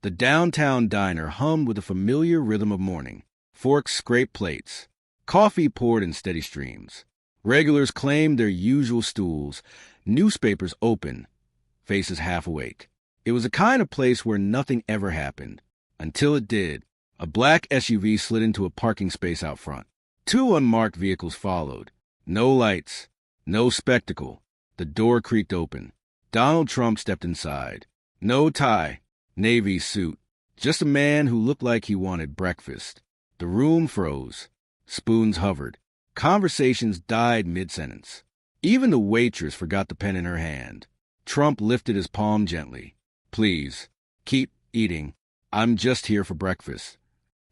The downtown diner hummed with a familiar rhythm of morning. Forks scraped plates. Coffee poured in steady streams. Regulars claimed their usual stools. Newspapers open, faces half awake. It was a kind of place where nothing ever happened. Until it did. A black SUV slid into a parking space out front. Two unmarked vehicles followed. No lights. No spectacle. The door creaked open. Donald Trump stepped inside. No tie. Navy suit. Just a man who looked like he wanted breakfast. The room froze. Spoons hovered. Conversations died mid-sentence. Even the waitress forgot the pen in her hand. Trump lifted his palm gently. Please, keep eating. I'm just here for breakfast.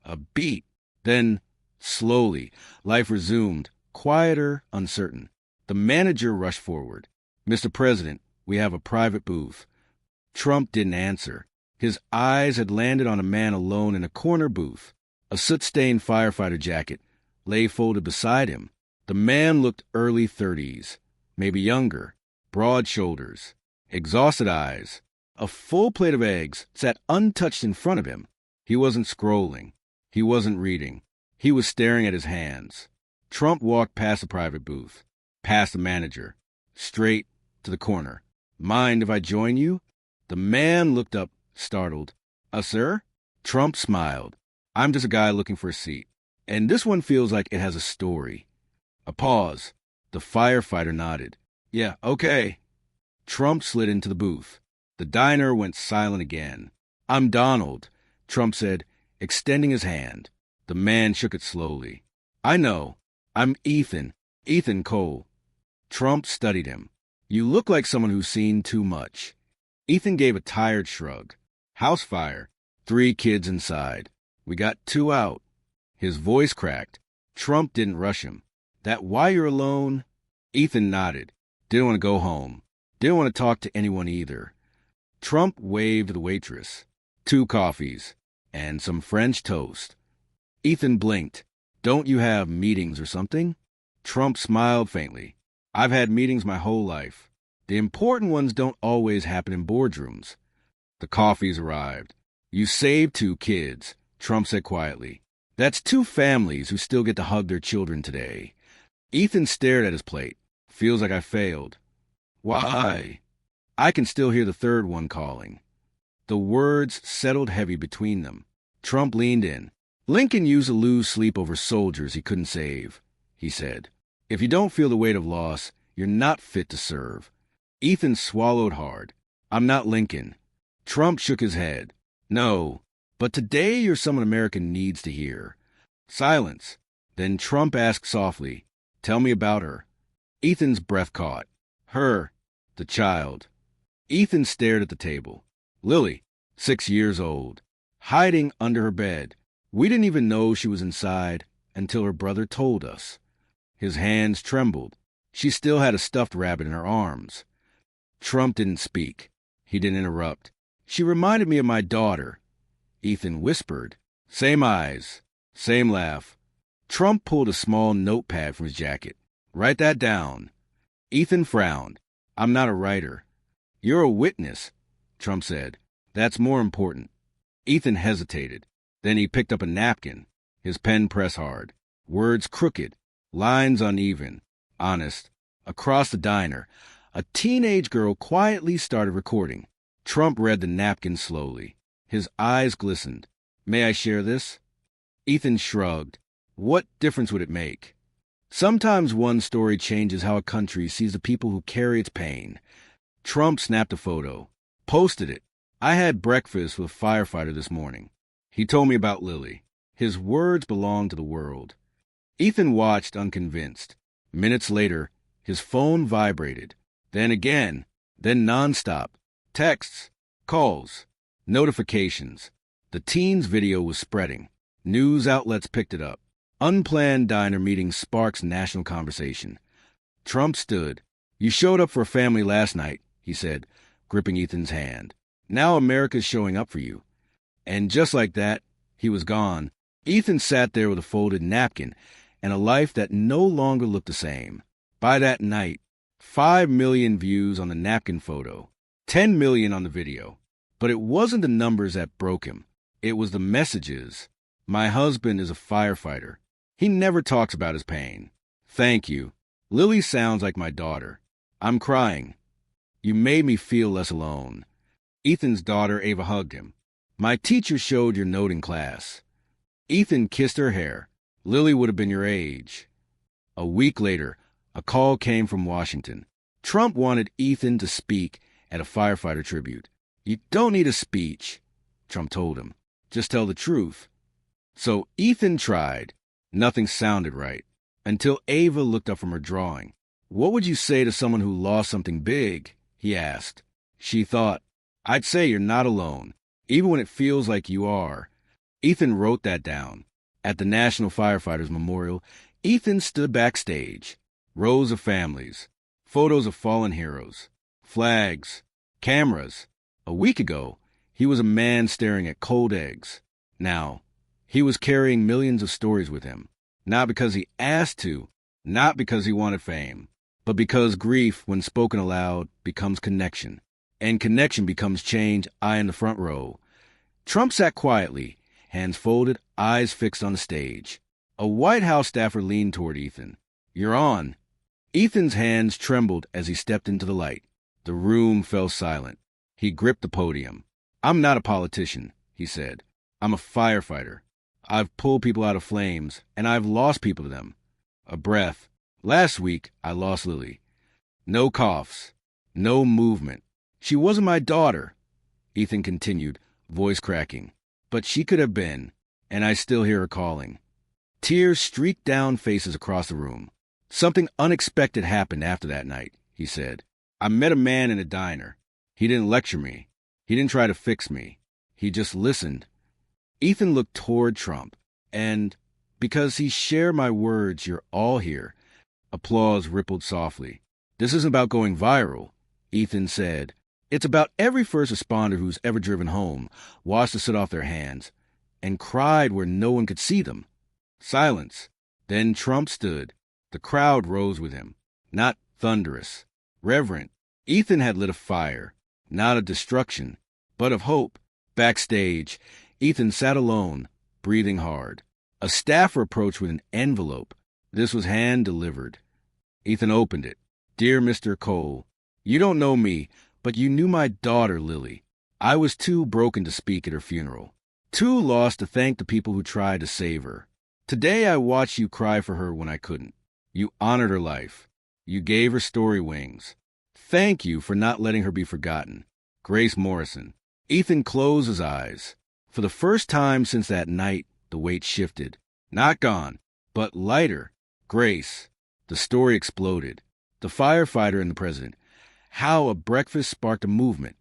A beat. Then, slowly, life resumed, quieter, uncertain. The manager rushed forward. Mr. President, we have a private booth. Trump didn't answer. His eyes had landed on a man alone in a corner booth. A soot-stained firefighter jacket lay folded beside him. The man looked early 30s, maybe younger, broad shoulders, exhausted eyes. A full plate of eggs sat untouched in front of him. He wasn't scrolling. He wasn't reading. He was staring at his hands. Trump walked past the private booth, past the manager, straight to the corner. Mind if I join you? The man looked up, startled. Sir? Trump smiled. I'm just a guy looking for a seat. And this one feels like it has a story. A pause. The firefighter nodded. Yeah, okay. Trump slid into the booth. The diner went silent again. I'm Donald, Trump said, extending his hand. The man shook it slowly. I know. I'm Ethan. Ethan Cole. Trump studied him. You look like someone who's seen too much. Ethan gave a tired shrug. House fire. 3 kids inside. We got 2 out. His voice cracked. Trump didn't rush him. That why you're alone? Ethan nodded. Didn't want to go home. Didn't want to talk to anyone either. Trump waved the waitress. 2 coffees. And some French toast. Ethan blinked. Don't you have meetings or something? Trump smiled faintly. I've had meetings my whole life. The important ones don't always happen in boardrooms. The coffees arrived. You saved 2 kids, Trump said quietly. That's 2 families who still get to hug their children today. Ethan stared at his plate. Feels like I failed. Why? I can still hear the 3rd one calling. The words settled heavy between them. Trump leaned in. Lincoln used to lose sleep over soldiers he couldn't save, he said. If you don't feel the weight of loss, you're not fit to serve. Ethan swallowed hard. I'm not Lincoln. Trump shook his head. No, but today you're someone America needs to hear. Silence. Then Trump asked softly, tell me about her. Ethan's breath caught. Her, the child. Ethan stared at the table. Lily, 6 years old, hiding under her bed. We didn't even know she was inside until her brother told us. His hands trembled. She still had a stuffed rabbit in her arms. Trump didn't speak. He didn't interrupt. She reminded me of my daughter. Ethan whispered. Same eyes. Same laugh. Trump pulled a small notepad from his jacket. Write that down. Ethan frowned. I'm not a writer. You're a witness, Trump said. That's more important. Ethan hesitated. Then he picked up a napkin. His pen pressed hard. Words crooked. Lines uneven. Honest. Across the diner, a teenage girl quietly started recording. Trump read the napkin slowly. His eyes glistened. May I share this? Ethan shrugged. What difference would it make? Sometimes one story changes how a country sees the people who carry its pain. Trump snapped a photo. Posted it. I had breakfast with Firefighter this morning. He told me about Lily. His words belonged to the world. Ethan watched unconvinced. Minutes later, his phone vibrated. Then again. Then nonstop. Texts. Calls. Notifications. The teen's video was spreading. News outlets picked it up. Unplanned diner meeting sparks national conversation. Trump stood. You showed up for a family last night, he said, gripping Ethan's hand. Now America's showing up for you. And just like that, he was gone. Ethan sat there with a folded napkin and a life that no longer looked the same. By that night, 5 million views on the napkin photo, 10 million on the video. But it wasn't the numbers that broke him. It was the messages. My husband is a firefighter. He never talks about his pain. Thank you. Lily sounds like my daughter. I'm crying. You made me feel less alone. Ethan's daughter, Ava, hugged him. My teacher showed your note in class. Ethan kissed her hair. Lily would have been your age. A week later, a call came from Washington. Trump wanted Ethan to speak at a firefighter tribute. You don't need a speech, Trump told him. Just tell the truth. So Ethan tried. Nothing sounded right. Until Ava looked up from her drawing. What would you say to someone who lost something big? He asked. She thought, I'd say you're not alone, even when it feels like you are. Ethan wrote that down. At the National Firefighters Memorial, Ethan stood backstage. Rows of families, photos of fallen heroes, flags, cameras. A week ago, he was a man staring at cold eggs. Now, he was carrying millions of stories with him. Not because he asked to, not because he wanted fame, but because grief, when spoken aloud, becomes connection. And connection becomes change. I in the front row. Trump sat quietly, hands folded, eyes fixed on the stage. A White House staffer leaned toward Ethan. You're on. Ethan's hands trembled as he stepped into the light. The room fell silent. He gripped the podium. I'm not a politician, he said. I'm a firefighter. I've pulled people out of flames, and I've lost people to them. A breath. Last week, I lost Lily. No coughs. No movement. She wasn't my daughter, Ethan continued, voice cracking. But she could have been, and I still hear her calling. Tears streaked down faces across the room. Something unexpected happened after that night, he said. I met a man in a diner. He didn't lecture me. He didn't try to fix me. He just listened. Ethan looked toward Trump, and because he shared my words, you're all here. Applause rippled softly. This isn't about going viral, Ethan said. It's about every first responder who's ever driven home, washed the soot off their hands, and cried where no one could see them. Silence. Then Trump stood. The crowd rose with him. Not thunderous. Reverent. Ethan had lit a fire. Not of destruction, but of hope. Backstage, Ethan sat alone, breathing hard. A staffer approached with an envelope. This was hand-delivered. Ethan opened it. Dear Mr. Cole, you don't know me, but you knew my daughter, Lily. I was too broken to speak at her funeral. Too lost to thank the people who tried to save her. Today I watched you cry for her when I couldn't. You honored her life. You gave her story wings. Thank you for not letting her be forgotten. Grace Morrison. Ethan closed his eyes. For the first time since that night, the weight shifted. Not gone, but lighter. Grace. The story exploded. The firefighter and the president. How a breakfast sparked a movement.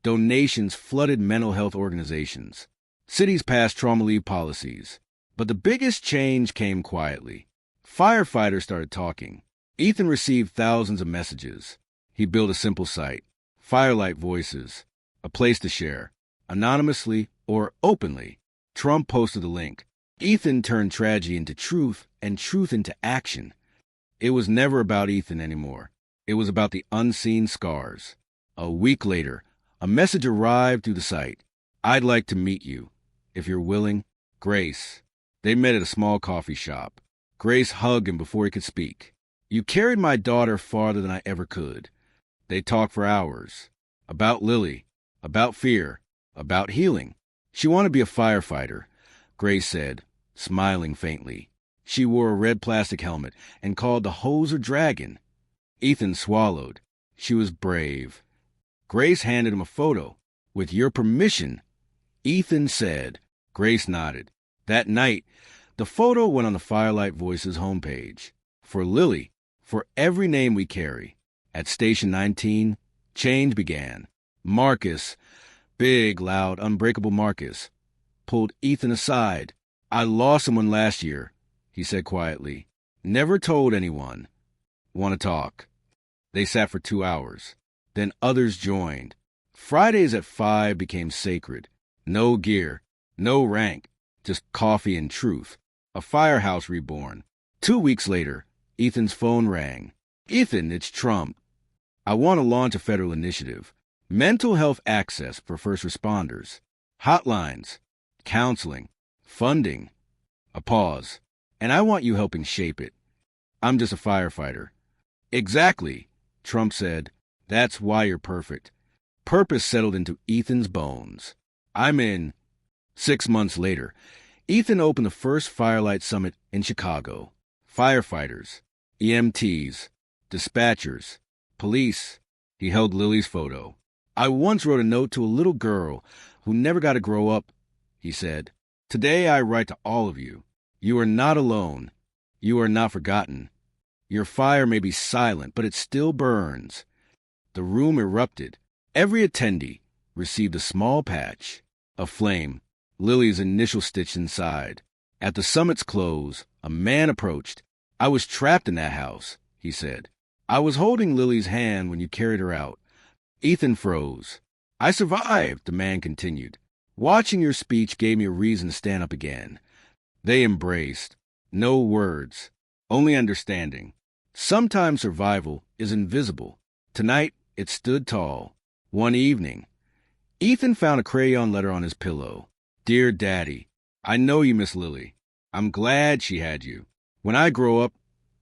Donations flooded mental health organizations. Cities passed trauma leave policies. But the biggest change came quietly. Firefighters started talking. Ethan received thousands of messages. He built a simple site. Firelight Voices. A place to share. Anonymously or openly. Trump posted the link. Ethan turned tragedy into truth and truth into action. It was never about Ethan anymore. It was about the unseen scars. A week later, a message arrived through the site. I'd like to meet you. If you're willing, Grace. They met at a small coffee shop. Grace hugged him before he could speak. You carried my daughter farther than I ever could. They talked for hours. About Lily. About fear. About healing. She wanted to be a firefighter, Grace said, smiling faintly. She wore a red plastic helmet and called the hose her dragon. Ethan swallowed. She was brave. Grace handed him a photo. With your permission, Ethan said. Grace nodded. That night, the photo went on the Firelight Voices homepage. For Lily, for every name we carry. At Station 19, change began. Marcus, big, loud, unbreakable Marcus, pulled Ethan aside. I lost someone last year, he said quietly. Never told anyone. Want to talk? They sat for 2 hours. Then others joined. Fridays at 5 became sacred. No gear, no rank, just coffee and truth. A firehouse reborn. 2 weeks later, Ethan's phone rang. Ethan, it's Trump. I want to launch a federal initiative. mental health access for first responders, hotlines, counseling, funding. A pause. And I want you helping shape it. I'm just a firefighter. Exactly, Trump said. That's why you're perfect. Purpose settled into Ethan's bones. I'm in. 6 months later, Ethan opened the first Firelight Summit in Chicago. Firefighters, EMTs, dispatchers, police. He held Lily's photo. I once wrote a note to a little girl who never got to grow up, he said. Today I write to all of you. You are not alone. You are not forgotten. Your fire may be silent, but it still burns. The room erupted. Every attendee received a small patch, a flame, Lily's initial stitch inside. At the summit's close, a man approached. I was trapped in that house, he said. I was holding Lily's hand when you carried her out. Ethan froze. I survived, the man continued. Watching your speech gave me a reason to stand up again. They embraced. No words, only understanding. Sometimes survival is invisible. Tonight, it stood tall. One evening, Ethan found a crayon letter on his pillow. Dear Daddy, I know you miss Lily. I'm glad she had you. When I grow up,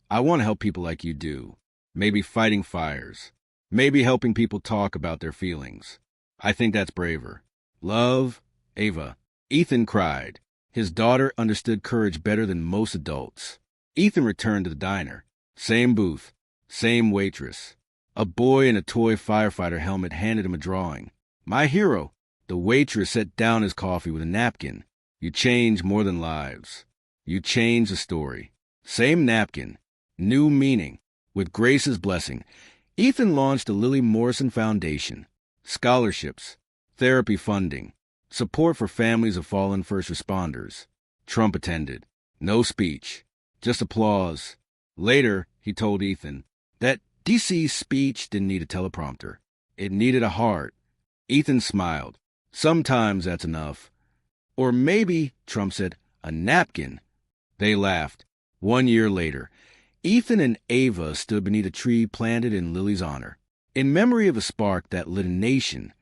I want to help people like you do. Maybe fighting fires. Maybe helping people talk about their feelings. I think that's braver. Love, Ava. Ethan cried. His daughter understood courage better than most adults. Ethan returned to the diner. Same booth, same waitress. A boy in a toy firefighter helmet handed him a drawing. My hero. The waitress set down his coffee with a napkin. You change more than lives. You change the story. Same napkin. New meaning. With Grace's blessing, Ethan launched the Lily Morrison Foundation. Scholarships, therapy funding, support for families of fallen first responders. Trump attended. No speech, just applause. Later, he told Ethan that DC's speech didn't need a teleprompter. It needed a heart. Ethan smiled. Sometimes that's enough. Or maybe, Trump said, a napkin. They laughed. 1 year later, Ethan and Ava stood beneath a tree planted in Lily's honor. In memory of a spark that lit a nation,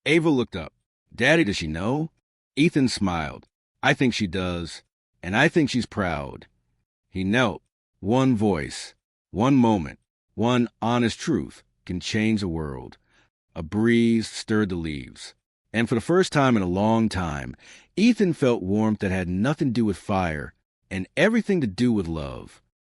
Ava looked up. Daddy, does she know? Ethan smiled. I think she does, and I think she's proud. He knelt. One voice, one moment, one honest truth can change the world. A breeze stirred the leaves. And for the first time in a long time, Ethan felt warmth that had nothing to do with fire and everything to do with love.